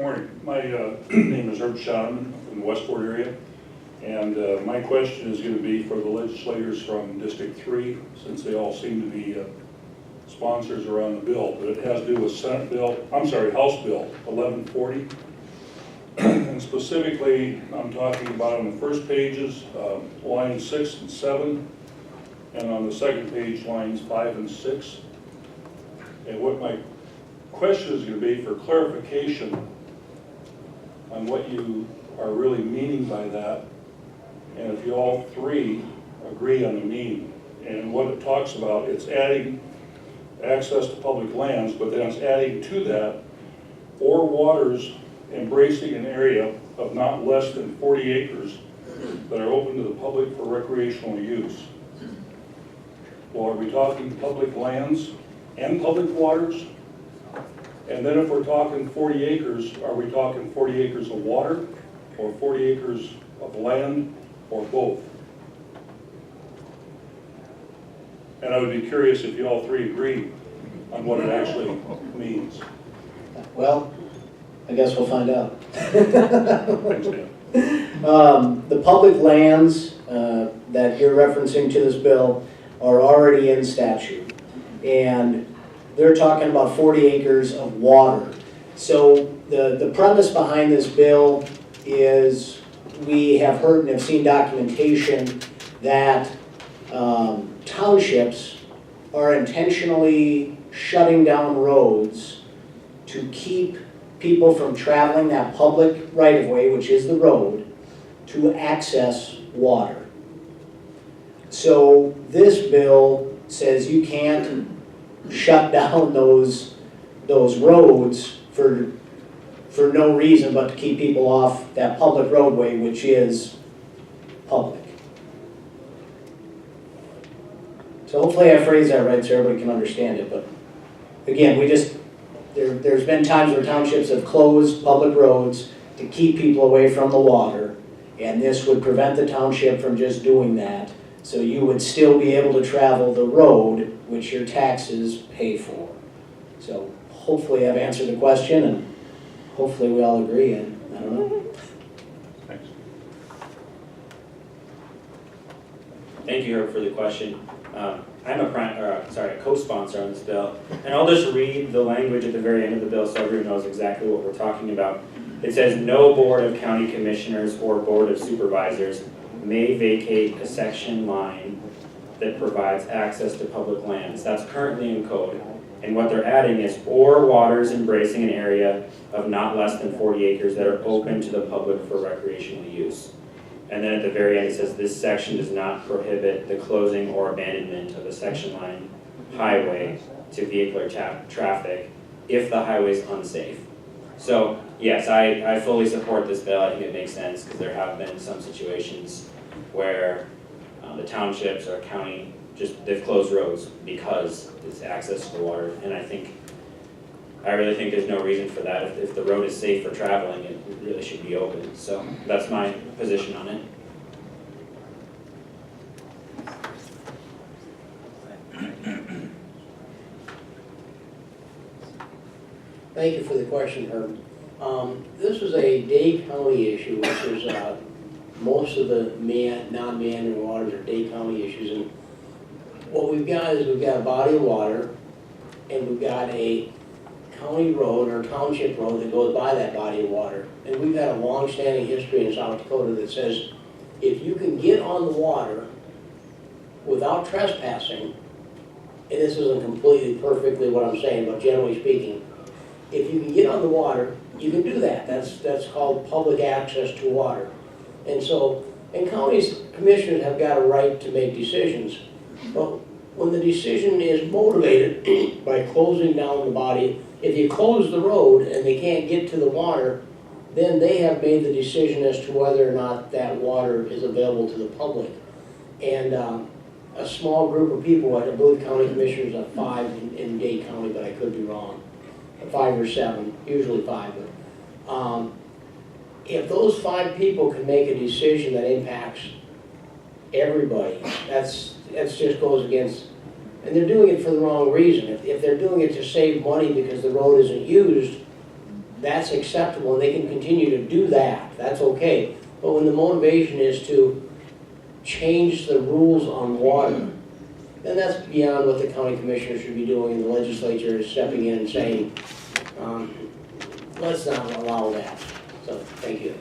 Morning. My name is Herb Schottenman from the Westport area, and my question is going to be for the legislators from District 3, since they all seem to be sponsors around the bill, but it has to do with House Bill 1140. And specifically, I'm talking about on the first pages, lines 6 and 7, and on the second page, lines 5 and 6. And what my question is going to be for clarification on what you are really meaning by that, and if you all three agree on the meaning. And what it talks about, it's adding access to public lands, but then it's adding to that, or waters embracing an area of not less than 40 acres that are open to the public for recreational use. Well, are we talking public lands and public waters? And then if we're talking 40 acres, are we talking 40 acres of water, or 40 acres of land, or both? And I would be curious if you all three agree on what it actually means. Well, I guess we'll find out. Thanks, Dan. The public lands that you're referencing to this bill are already in statute. And they're talking about 40 acres of water. So the premise behind this bill is we have heard and have seen documentation that townships are intentionally shutting down roads to keep people from traveling that public right-of-way, which is the road, to access water. So this bill says you can't shut down those roads for no reason but to keep people off that public roadway, which is public. So hopefully I phrased that right so everybody can understand it. But again, there's been times where townships have closed public roads to keep people away from the water, and this would prevent the township from just doing that. So you would still be able to travel the road which your taxes pay for. So hopefully I've answered the question, and hopefully we all agree. And I don't know. Thanks. Thank you, Herb, for the question. I'm a co-sponsor on this bill, and I'll just read the language at the very end of the bill so everyone knows exactly what we're talking about. It says, no board of county commissioners or board of supervisors may vacate a section line that provides access to public lands. That's currently in code. And what they're adding is, or waters embracing an area of not less than 40 acres that are open to the public for recreational use. And then at the very end it says, this section does not prohibit the closing or abandonment of a section line highway to vehicular traffic if the highway is unsafe. So yes, I fully support this bill. I think it makes sense because there have been some situations where the townships or county they've closed roads because it's access to the water. And I really think there's no reason for that. If the road is safe for traveling, it really should be open. So that's my position on it. Thank you for the question, Herb. This is a Dade County issue, which is most of the non-meandering waters are Dade County issues. And what we've got is we've got a body of water, and we've got a county road or township road that goes by that body of water. And we've had a long-standing history in South Dakota that says if you can get on the water without trespassing, and this isn't completely perfectly what I'm saying, but generally speaking, if you can get on the water, you can do that. That's called public access to water. And so, and counties, commissioners have got a right to make decisions. But when the decision is motivated by closing down the body, if you close the road and they can't get to the water, then they have made the decision as to whether or not that water is available to the public. And a small group of people, I believe county commissioners have 5 in Dade County, but I could be wrong. 5 or 7, usually 5. But, if those 5 people can make a decision that impacts everybody, that just goes against, and they're doing it for the wrong reason. If they're doing it to save money because the road isn't used, that's acceptable, and they can continue to do that, that's okay. But when the motivation is to change the rules on water, then that's beyond what the county commissioner should be doing, and the legislature is stepping in and saying, let's not allow that. So, thank you.